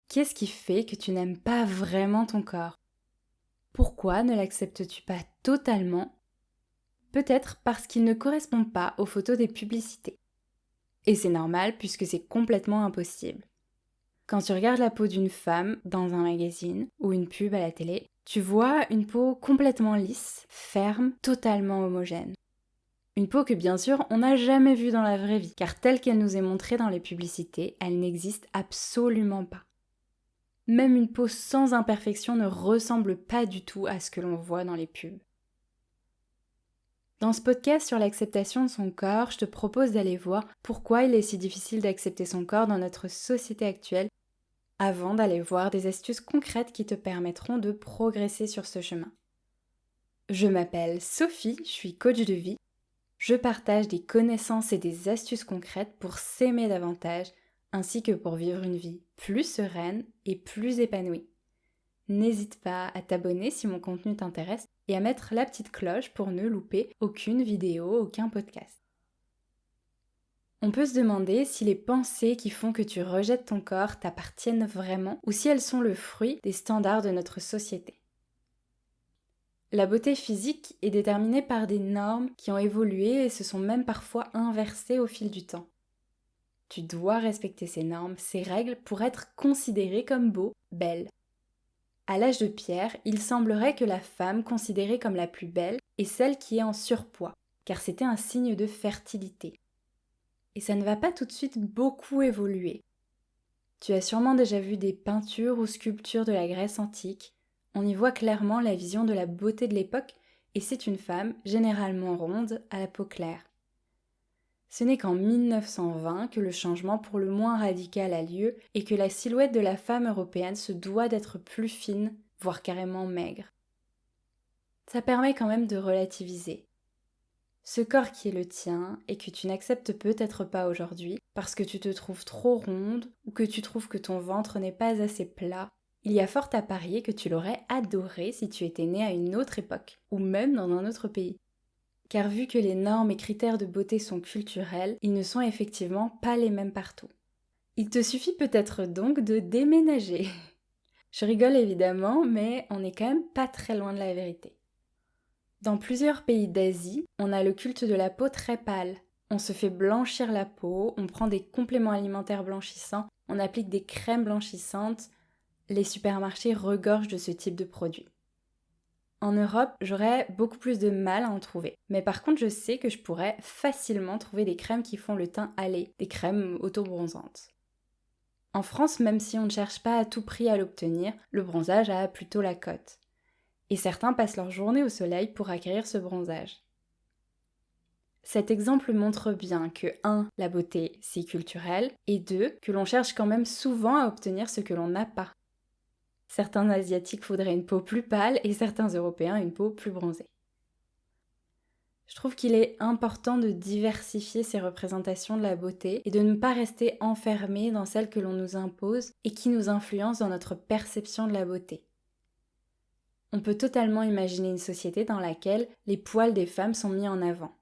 Qu'est-ce qui fait que tu n'aimes pas vraiment ton corps? Pourquoi ne l'acceptes-tu pas totalement? Peut-être parce qu'il ne correspond pas aux photos des publicités. Et c'est normal puisque c'est complètement impossible. Quand tu regardes la peau d'une femme dans un magazine ou une pub à la télé, tu vois une peau complètement lisse, ferme, totalement homogène. Une peau que bien sûr on n'a jamais vue dans la vraie vie, car telle qu'elle nous est montrée dans les publicités, elle n'existe absolument pas. Même une peau sans imperfection ne ressemble pas du tout à ce que l'on voit dans les pubs. Dans ce podcast sur l'acceptation de son corps, je te propose d'aller voir pourquoi il est si difficile d'accepter son corps dans notre société actuelle, avant d'aller voir des astuces concrètes qui te permettront de progresser sur ce chemin. Je m'appelle Sophie, je suis coach de vie. Je partage des connaissances et des astuces concrètes pour s'aimer davantage, ainsi que pour vivre une vie plus sereine et plus épanouie. N'hésite pas à t'abonner si mon contenu t'intéresse et à mettre la petite cloche pour ne louper aucune vidéo, aucun podcast. On peut se demander si les pensées qui font que tu rejettes ton corps t'appartiennent vraiment ou si elles sont le fruit des standards de notre société. La beauté physique est déterminée par des normes qui ont évolué et se sont même parfois inversées au fil du temps. Tu dois respecter ces normes, ces règles pour être considéré comme beau, belle. À l'âge de pierre, il semblerait que la femme considérée comme la plus belle est celle qui est en surpoids, car c'était un signe de fertilité. Et ça ne va pas tout de suite beaucoup évoluer. Tu as sûrement déjà vu des peintures ou sculptures de la Grèce antique. On y voit clairement la vision de la beauté de l'époque, et c'est une femme, généralement ronde, à la peau claire. Ce n'est qu'en 1920 que le changement pour le moins radical a lieu et que la silhouette de la femme européenne se doit d'être plus fine, voire carrément maigre. Ça permet quand même de relativiser. Ce corps qui est le tien et que tu n'acceptes peut-être pas aujourd'hui parce que tu te trouves trop ronde ou que tu trouves que ton ventre n'est pas assez plat, il y a fort à parier que tu l'aurais adoré si tu étais né à une autre époque ou même dans un autre pays. Car vu que les normes et critères de beauté sont culturels, ils ne sont effectivement pas les mêmes partout. Il te suffit peut-être donc de déménager. Je rigole évidemment, mais on n'est quand même pas très loin de la vérité. Dans plusieurs pays d'Asie, on a le culte de la peau très pâle. On se fait blanchir la peau, on prend des compléments alimentaires blanchissants, on applique des crèmes blanchissantes. Les supermarchés regorgent de ce type de produits. En Europe, j'aurais beaucoup plus de mal à en trouver. Mais par contre, je sais que je pourrais facilement trouver des crèmes qui font le teint hâlé, des crèmes auto-bronzantes. En France, même si on ne cherche pas à tout prix à l'obtenir, le bronzage a plutôt la cote. Et certains passent leur journée au soleil pour acquérir ce bronzage. Cet exemple montre bien que 1. La beauté, c'est culturel, et 2. Que l'on cherche quand même souvent à obtenir ce que l'on n'a pas. Certains Asiatiques voudraient une peau plus pâle et certains Européens une peau plus bronzée. Je trouve qu'il est important de diversifier ces représentations de la beauté et de ne pas rester enfermé dans celles que l'on nous impose et qui nous influencent dans notre perception de la beauté. On peut totalement imaginer une société dans laquelle les poils des femmes sont mis en avant.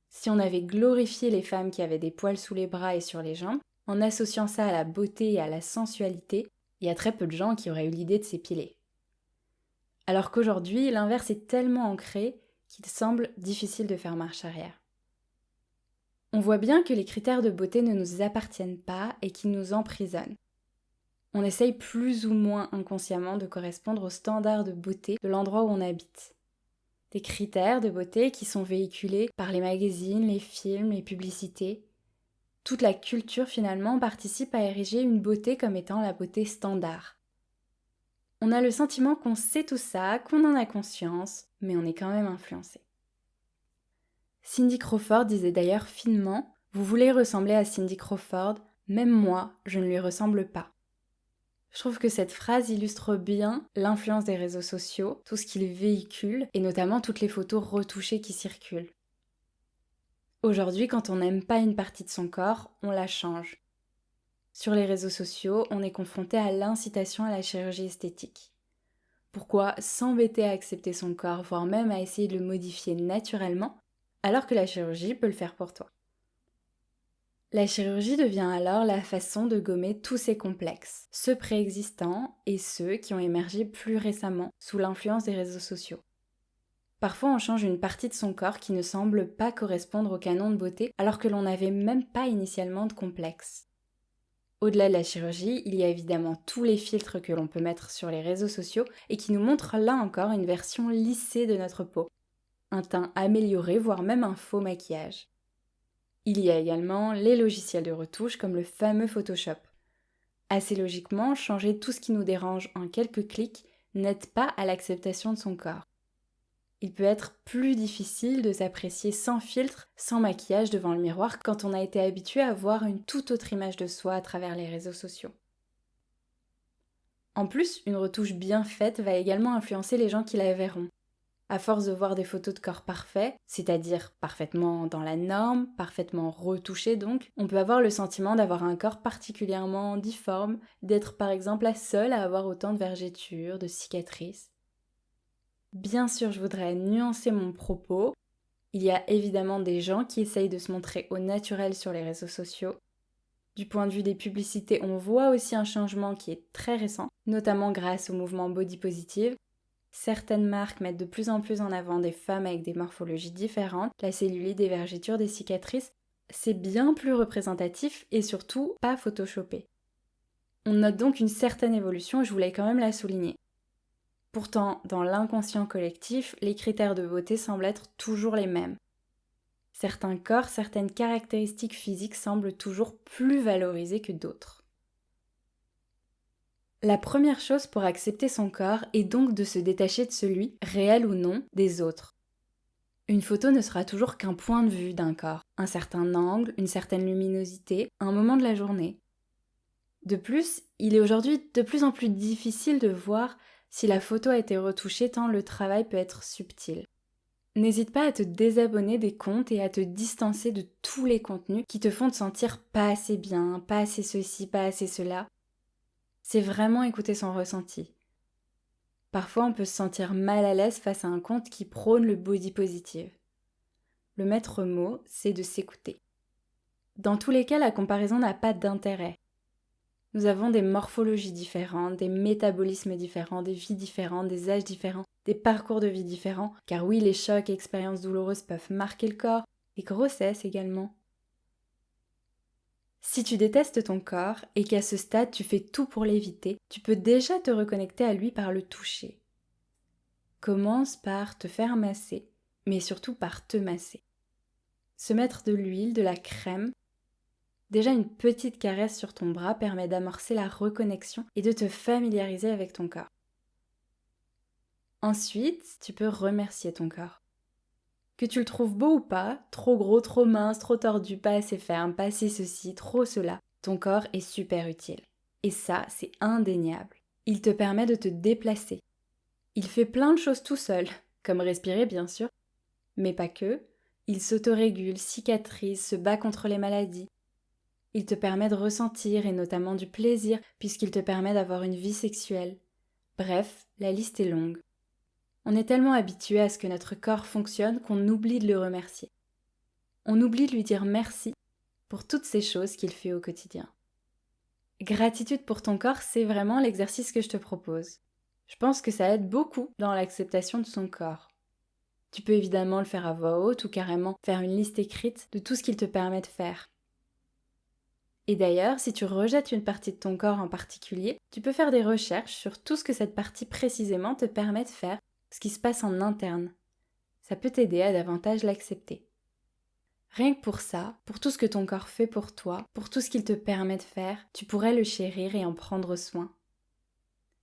Si on avait glorifié les femmes qui avaient des poils sous les bras et sur les jambes, en associant ça à la beauté et à la sensualité, il y a très peu de gens qui auraient eu l'idée de s'épiler. Alors qu'aujourd'hui, l'inverse est tellement ancré qu'il semble difficile de faire marche arrière. On voit bien que les critères de beauté ne nous appartiennent pas et qu'ils nous emprisonnent. On essaye plus ou moins inconsciemment de correspondre aux standards de beauté de l'endroit où on habite. Des critères de beauté qui sont véhiculés par les magazines, les films, les publicités. Toute la culture finalement participe à ériger une beauté comme étant la beauté standard. On a le sentiment qu'on sait tout ça, qu'on en a conscience, mais on est quand même influencé. Cindy Crawford disait d'ailleurs finement « Vous voulez ressembler à Cindy Crawford, même moi, je ne lui ressemble pas ». Je trouve que cette phrase illustre bien l'influence des réseaux sociaux, tout ce qu'ils véhiculent, et notamment toutes les photos retouchées qui circulent. Aujourd'hui, quand on n'aime pas une partie de son corps, on la change. Sur les réseaux sociaux, on est confronté à l'incitation à la chirurgie esthétique. Pourquoi s'embêter à accepter son corps, voire même à essayer de le modifier naturellement, alors que la chirurgie peut le faire pour toi? La chirurgie devient alors la façon de gommer tous ces complexes, ceux préexistants et ceux qui ont émergé plus récemment sous l'influence des réseaux sociaux. Parfois on change une partie de son corps qui ne semble pas correspondre au canon de beauté alors que l'on n'avait même pas initialement de complexe. Au-delà de la chirurgie, il y a évidemment tous les filtres que l'on peut mettre sur les réseaux sociaux et qui nous montrent là encore une version lissée de notre peau, un teint amélioré voire même un faux maquillage. Il y a également les logiciels de retouche comme le fameux Photoshop. Assez logiquement, changer tout ce qui nous dérange en quelques clics n'aide pas à l'acceptation de son corps. Il peut être plus difficile de s'apprécier sans filtre, sans maquillage devant le miroir quand on a été habitué à voir une toute autre image de soi à travers les réseaux sociaux. En plus, une retouche bien faite va également influencer les gens qui la verront. À force de voir des photos de corps parfaits, c'est-à-dire parfaitement dans la norme, parfaitement retouchés donc, on peut avoir le sentiment d'avoir un corps particulièrement difforme, d'être par exemple la seule à avoir autant de vergetures, de cicatrices. Bien sûr, je voudrais nuancer mon propos. Il y a évidemment des gens qui essayent de se montrer au naturel sur les réseaux sociaux. Du point de vue des publicités, on voit aussi un changement qui est très récent, notamment grâce au mouvement body positive. Certaines marques mettent de plus en plus en avant des femmes avec des morphologies différentes, la cellulite, des vergetures, des cicatrices. C'est bien plus représentatif et surtout pas photoshopé. On note donc une certaine évolution et je voulais quand même la souligner. Pourtant, dans l'inconscient collectif, les critères de beauté semblent être toujours les mêmes. Certains corps, certaines caractéristiques physiques semblent toujours plus valorisées que d'autres. La première chose pour accepter son corps est donc de se détacher de celui, réel ou non, des autres. Une photo ne sera toujours qu'un point de vue d'un corps, un certain angle, une certaine luminosité, un moment de la journée. De plus, il est aujourd'hui de plus en plus difficile de voir si la photo a été retouchée tant le travail peut être subtil. N'hésite pas à te désabonner des comptes et à te distancer de tous les contenus qui te font te sentir pas assez bien, pas assez ceci, pas assez cela. C'est vraiment écouter son ressenti. Parfois, on peut se sentir mal à l'aise face à un compte qui prône le body positive. Le maître mot, c'est de s'écouter. Dans tous les cas, la comparaison n'a pas d'intérêt. Nous avons des morphologies différentes, des métabolismes différents, des vies différentes, des âges différents, des parcours de vie différents, car oui, les chocs et expériences douloureuses peuvent marquer le corps, les grossesses également. Si tu détestes ton corps et qu'à ce stade tu fais tout pour l'éviter, tu peux déjà te reconnecter à lui par le toucher. Commence par te faire masser, mais surtout par te masser. Se mettre de l'huile, de la crème. Déjà une petite caresse sur ton bras permet d'amorcer la reconnexion et de te familiariser avec ton corps. Ensuite, tu peux remercier ton corps. Que tu le trouves beau ou pas, trop gros, trop mince, trop tordu, pas assez ferme, pas assez ceci, trop cela, ton corps est super utile. Et ça, c'est indéniable. Il te permet de te déplacer. Il fait plein de choses tout seul, comme respirer bien sûr, mais pas que. Il s'autorégule, cicatrise, se bat contre les maladies. Il te permet de ressentir et notamment du plaisir puisqu'il te permet d'avoir une vie sexuelle. Bref, la liste est longue. On est tellement habitué à ce que notre corps fonctionne qu'on oublie de le remercier. On oublie de lui dire merci pour toutes ces choses qu'il fait au quotidien. Gratitude pour ton corps, c'est vraiment l'exercice que je te propose. Je pense que ça aide beaucoup dans l'acceptation de son corps. Tu peux évidemment le faire à voix haute ou carrément faire une liste écrite de tout ce qu'il te permet de faire. Et d'ailleurs, si tu rejettes une partie de ton corps en particulier, tu peux faire des recherches sur tout ce que cette partie précisément te permet de faire, ce qui se passe en interne. Ça peut t'aider à davantage l'accepter. Rien que pour ça, pour tout ce que ton corps fait pour toi, pour tout ce qu'il te permet de faire, tu pourrais le chérir et en prendre soin.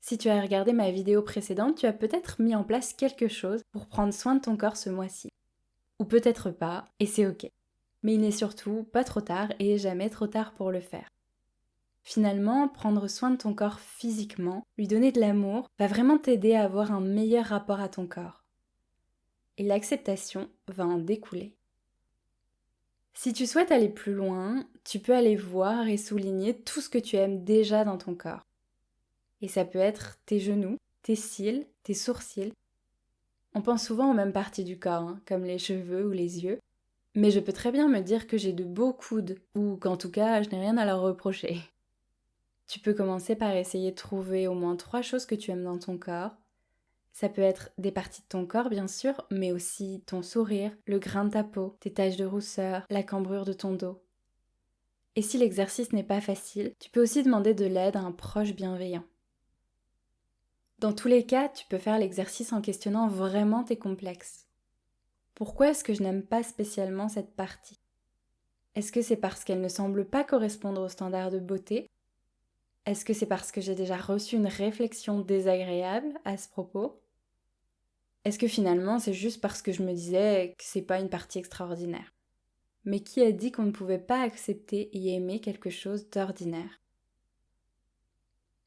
Si tu as regardé ma vidéo précédente, tu as peut-être mis en place quelque chose pour prendre soin de ton corps ce mois-ci. Ou peut-être pas, et c'est ok. Mais il n'est surtout pas trop tard et jamais trop tard pour le faire. Finalement, prendre soin de ton corps physiquement, lui donner de l'amour, va vraiment t'aider à avoir un meilleur rapport à ton corps. Et l'acceptation va en découler. Si tu souhaites aller plus loin, tu peux aller voir et souligner tout ce que tu aimes déjà dans ton corps. Et ça peut être tes genoux, tes cils, tes sourcils. On pense souvent aux mêmes parties du corps, comme les cheveux ou les yeux. Mais je peux très bien me dire que j'ai de beaux coudes, ou qu'en tout cas, je n'ai rien à leur reprocher. Tu peux commencer par essayer de trouver au moins 3 choses que tu aimes dans ton corps. Ça peut être des parties de ton corps, bien sûr, mais aussi ton sourire, le grain de ta peau, tes taches de rousseur, la cambrure de ton dos. Et si l'exercice n'est pas facile, tu peux aussi demander de l'aide à un proche bienveillant. Dans tous les cas, tu peux faire l'exercice en questionnant vraiment tes complexes. Pourquoi est-ce que je n'aime pas spécialement cette partie? Est-ce que c'est parce qu'elle ne semble pas correspondre aux standards de beauté? Est-ce que c'est parce que j'ai déjà reçu une réflexion désagréable à ce propos? Est-ce que finalement c'est juste parce que je me disais que c'est pas une partie extraordinaire? Mais qui a dit qu'on ne pouvait pas accepter et aimer quelque chose d'ordinaire?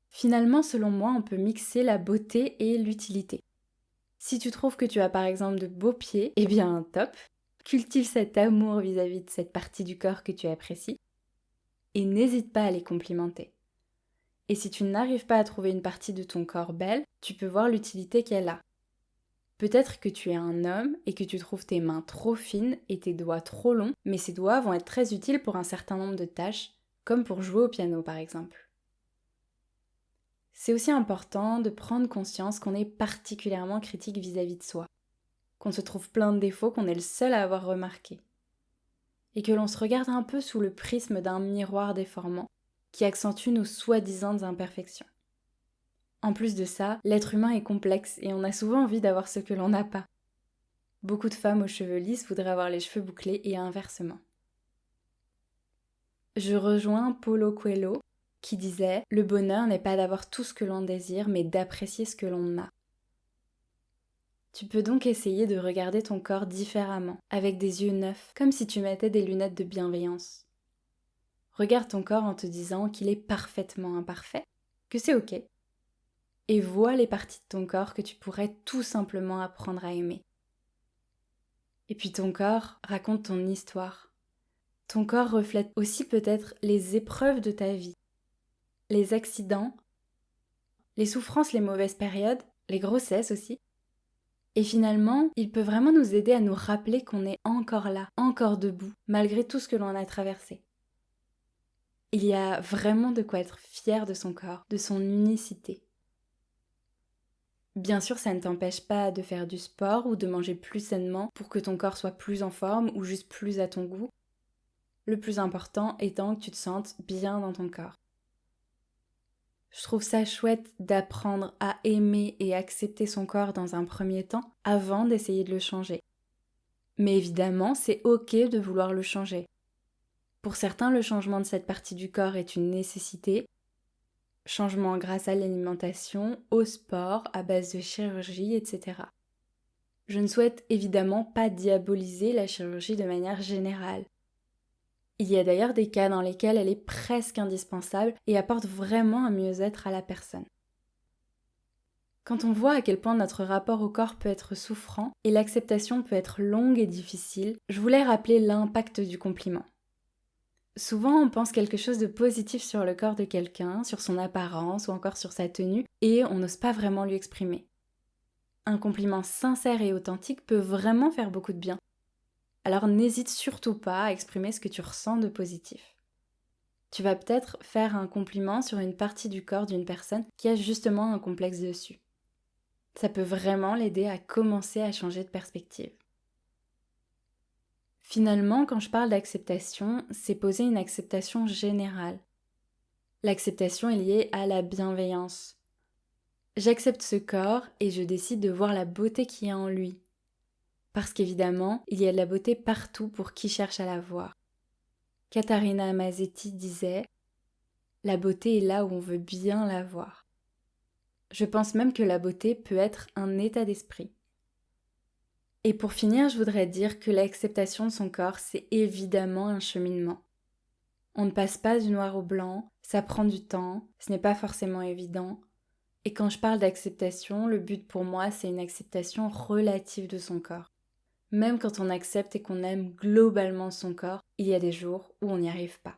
Finalement, selon moi, on peut mixer la beauté et l'utilité. Si tu trouves que tu as par exemple de beaux pieds, eh bien top! Cultive cet amour vis-à-vis de cette partie du corps que tu apprécies et n'hésite pas à les complimenter. Et si tu n'arrives pas à trouver une partie de ton corps belle, tu peux voir l'utilité qu'elle a. Peut-être que tu es un homme et que tu trouves tes mains trop fines et tes doigts trop longs, mais ces doigts vont être très utiles pour un certain nombre de tâches, comme pour jouer au piano par exemple. C'est aussi important de prendre conscience qu'on est particulièrement critique vis-à-vis de soi, qu'on se trouve plein de défauts qu'on est le seul à avoir remarqués, et que l'on se regarde un peu sous le prisme d'un miroir déformant qui accentue nos soi-disant imperfections. En plus de ça, l'être humain est complexe et on a souvent envie d'avoir ce que l'on n'a pas. Beaucoup de femmes aux cheveux lisses voudraient avoir les cheveux bouclés et inversement. Je rejoins Paulo Coelho qui disait « Le bonheur n'est pas d'avoir tout ce que l'on désire, mais d'apprécier ce que l'on a ». Tu peux donc essayer de regarder ton corps différemment, avec des yeux neufs, comme si tu mettais des lunettes de bienveillance. Regarde ton corps en te disant qu'il est parfaitement imparfait, que c'est ok, et vois les parties de ton corps que tu pourrais tout simplement apprendre à aimer. Et puis ton corps raconte ton histoire. Ton corps reflète aussi peut-être les épreuves de ta vie, les accidents, les souffrances, les mauvaises périodes, les grossesses aussi. Et finalement, il peut vraiment nous aider à nous rappeler qu'on est encore là, encore debout, malgré tout ce que l'on a traversé. Il y a vraiment de quoi être fier de son corps, de son unicité. Bien sûr, ça ne t'empêche pas de faire du sport ou de manger plus sainement pour que ton corps soit plus en forme ou juste plus à ton goût. Le plus important étant que tu te sentes bien dans ton corps. Je trouve ça chouette d'apprendre à aimer et accepter son corps dans un premier temps avant d'essayer de le changer. Mais évidemment, c'est ok de vouloir le changer. Pour certains, le changement de cette partie du corps est une nécessité. Changement grâce à l'alimentation, au sport, à base de chirurgie, etc. Je ne souhaite évidemment pas diaboliser la chirurgie de manière générale. Il y a d'ailleurs des cas dans lesquels elle est presque indispensable et apporte vraiment un mieux-être à la personne. Quand on voit à quel point notre rapport au corps peut être souffrant et l'acceptation peut être longue et difficile, je voulais rappeler l'impact du compliment. Souvent, on pense quelque chose de positif sur le corps de quelqu'un, sur son apparence ou encore sur sa tenue, et on n'ose pas vraiment lui exprimer. Un compliment sincère et authentique peut vraiment faire beaucoup de bien. Alors n'hésite surtout pas à exprimer ce que tu ressens de positif. Tu vas peut-être faire un compliment sur une partie du corps d'une personne qui a justement un complexe dessus. Ça peut vraiment l'aider à commencer à changer de perspective. Finalement, quand je parle d'acceptation, c'est poser une acceptation générale. L'acceptation est liée à la bienveillance. J'accepte ce corps et je décide de voir la beauté qu'il y a en lui. Parce qu'évidemment, il y a de la beauté partout pour qui cherche à la voir. Katharina Amazetti disait « La beauté est là où on veut bien la voir ». Je pense même que la beauté peut être un état d'esprit. Et pour finir, je voudrais dire que l'acceptation de son corps, c'est évidemment un cheminement. On ne passe pas du noir au blanc, ça prend du temps, ce n'est pas forcément évident. Et quand je parle d'acceptation, le but pour moi, c'est une acceptation relative de son corps. Même quand on accepte et qu'on aime globalement son corps, il y a des jours où on n'y arrive pas.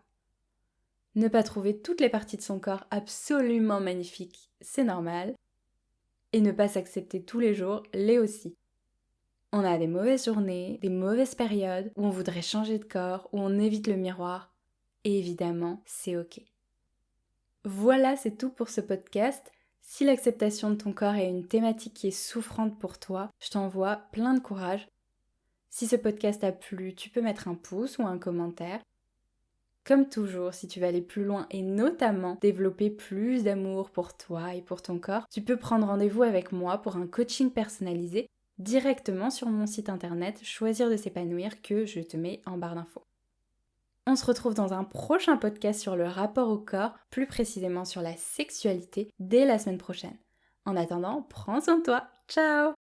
Ne pas trouver toutes les parties de son corps absolument magnifiques, c'est normal. Et ne pas s'accepter tous les jours, l'est aussi. On a des mauvaises journées, des mauvaises périodes où on voudrait changer de corps, où on évite le miroir. Et évidemment, c'est ok. Voilà, c'est tout pour ce podcast. Si l'acceptation de ton corps est une thématique qui est souffrante pour toi, je t'envoie plein de courage. Si ce podcast t'a plu, tu peux mettre un pouce ou un commentaire. Comme toujours, si tu veux aller plus loin et notamment développer plus d'amour pour toi et pour ton corps, tu peux prendre rendez-vous avec moi pour un coaching personnalisé directement sur mon site internet Choisir de s'épanouir que je te mets en barre d'infos. On se retrouve dans un prochain podcast sur le rapport au corps, plus précisément sur la sexualité, dès la semaine prochaine. En attendant, prends soin de toi. Ciao!